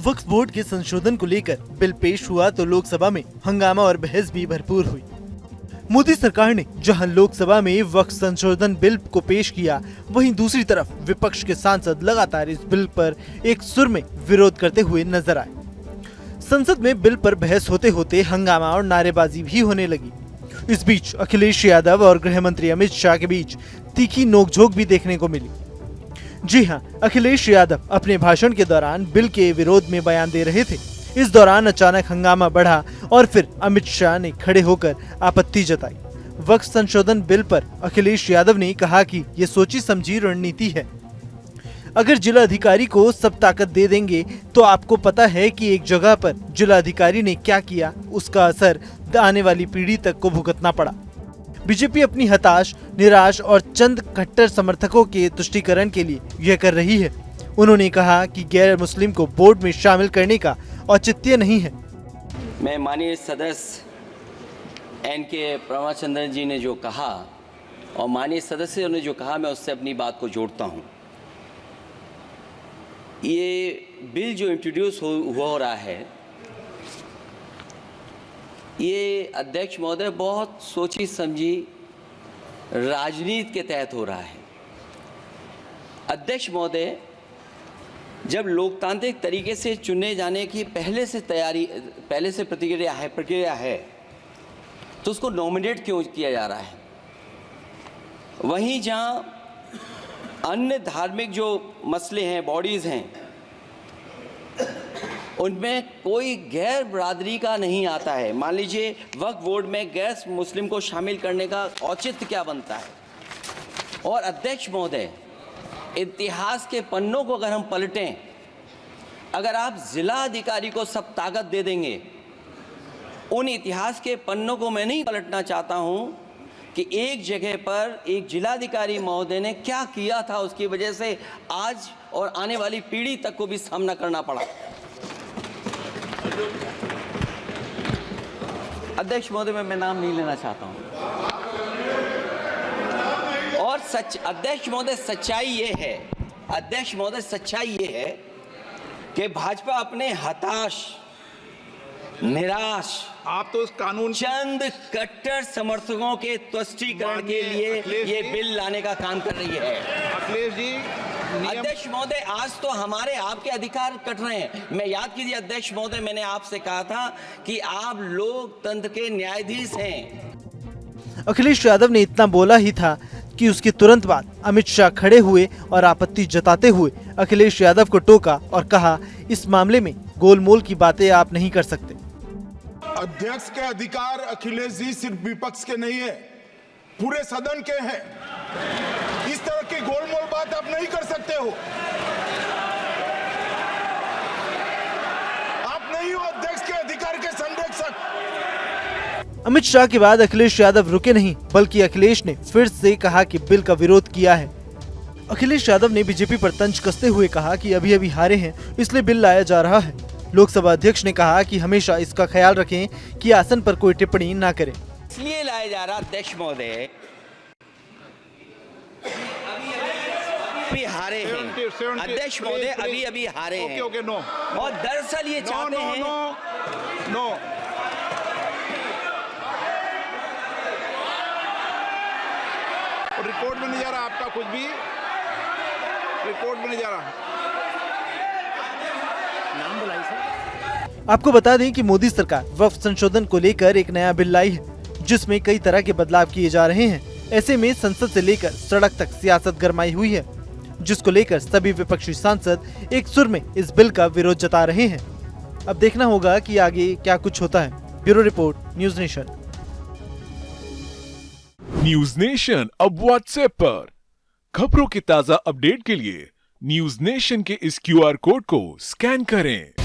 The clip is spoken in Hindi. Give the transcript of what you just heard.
वक्फ बोर्ड के संशोधन को लेकर बिल पेश हुआ तो लोकसभा में हंगामा और बहस भी भरपूर हुई। मोदी सरकार ने जहां लोकसभा में वक्फ संशोधन बिल को पेश किया, वहीं दूसरी तरफ विपक्ष के सांसद लगातार इस बिल पर एक सुर में विरोध करते हुए नजर आए। संसद में बिल पर बहस होते होते हंगामा और नारेबाजी भी होने लगी। इस बीच अखिलेश यादव और गृह मंत्री अमित शाह के बीच तीखी नोकझोंक भी देखने को मिली। जी हां, अखिलेश यादव अपने भाषण के दौरान बिल के विरोध में बयान दे रहे थे। इस दौरान अचानक हंगामा बढ़ा और फिर अमित शाह ने खड़े होकर आपत्ति जताई। वक्फ संशोधन बिल पर अखिलेश यादव ने कहा कि ये सोची समझी रणनीति है। अगर जिला अधिकारी को सब ताकत दे देंगे तो आपको पता है कि एक जगह पर जिला अधिकारी ने क्या किया, उसका असर आने वाली पीढ़ी तक को भुगतना पड़ा। बीजेपी अपनी हताश, निराश और चंद कट्टर समर्थकों के तुष्टीकरण के लिए यह कर रही है। उन्होंने कहा कि गैर मुस्लिम को बोर्ड में शामिल करने का औचित्य नहीं है। मैं माननीय सदस्य एन.के. प्रमाचंद्रन जी ने जो कहा और माननीय सदस्यों ने जो कहा, मैं उससे अपनी बात को जोड़ता हूं। ये बिल जो इंट्रोड्यूस हो रहा है, ये अध्यक्ष महोदय बहुत सोची समझी राजनीति के तहत हो रहा है। अध्यक्ष महोदय, जब लोकतांत्रिक तरीके से चुने जाने की पहले से प्रक्रिया है तो उसको नॉमिनेट क्यों किया जा रहा है? वहीं जहां अन्य धार्मिक जो मसले हैं, बॉडीज़ हैं, उनमें कोई गैर बरादरी का नहीं आता है। मान लीजिए वक्फ बोर्ड में गैर मुस्लिम को शामिल करने का औचित्य क्या बनता है? और अध्यक्ष महोदय, इतिहास के पन्नों को अगर हम पलटें, अगर आप जिला अधिकारी को सब ताकत दे देंगे, उन इतिहास के पन्नों को मैं नहीं पलटना चाहता हूं कि एक जगह पर एक जिलाधिकारी महोदय ने क्या किया था, उसकी वजह से आज और आने वाली पीढ़ी तक को भी सामना करना पड़ा। अध्यक्ष महोदय, मैं नाम नहीं लेना चाहता हूं। और अध्यक्ष महोदय, सच्चाई ये है कि भाजपा अपने हताश, निराश, आप तो उस कानून चंद कट्टर समर्थकों के तुष्टीकरण के लिए ये बिल लाने का काम कर रही है। अखिलेश जी, अध्यक्ष महोदय, आज तो हमारे आपके अधिकार कट रहे हैं। मैं याद कीजिए अध्यक्ष महोदय, मैंने आपसे कहा था कि आप लोकतंत्र के न्यायाधीश हैं। अखिलेश यादव ने इतना बोला ही था कि उसके तुरंत बाद अमित शाह खड़े हुए और आपत्ति जताते हुए अखिलेश यादव को टोका और कहा, इस मामले में गोलमोल की बातें आप नहीं कर सकते। अध्यक्ष के अधिकार अखिलेश जी सिर्फ विपक्ष के नहीं है, पूरे सदन के हैं। इस तरह की गोलमोल बात आप नहीं कर सकते हो। आप नहीं हो अध्यक्ष के अधिकार के संरक्षक। अमित शाह के बाद अखिलेश यादव रुके नहीं, बल्कि अखिलेश ने फिर से कहा कि बिल का विरोध किया है। अखिलेश यादव ने बीजेपी पर तंज कसते हुए कहा कि अभी हारे हैं, इसलिए बिल लाया जा रहा है। लोकसभा अध्यक्ष ने कहा कि हमेशा इसका ख्याल रखें कि आसन पर कोई टिप्पणी ना करें। इसलिए लाया जा रहा, अध्यक्ष महोदय, अभी हारे हैं। अध्यक्ष महोदय, अभी हारे हैं। नो। और दरअसल ये चाहते हैं। नो। रिकॉर्ड में नहीं जा रहा आपका कुछ भी, रिकॉर्ड में नहीं जा रहा। नाम बुलाई सर। आपको बता दें कि मोदी सरकार वक्फ संशोधन को लेकर एक नया बिल लाई है, जिसमें कई तरह के बदलाव किए जा रहे हैं। ऐसे में संसद से लेकर सड़क तक सियासत गरमाई हुई है, जिसको लेकर सभी विपक्षी सांसद एक सुर में इस बिल का विरोध जता रहे हैं। अब देखना होगा कि आगे क्या कुछ होता है। Bureau report, news nation. News nation अब व्हाट्सएप पर खबरों के ताजा अपडेट के लिए न्यूज नेशन के इस QR कोड को स्कैन करें।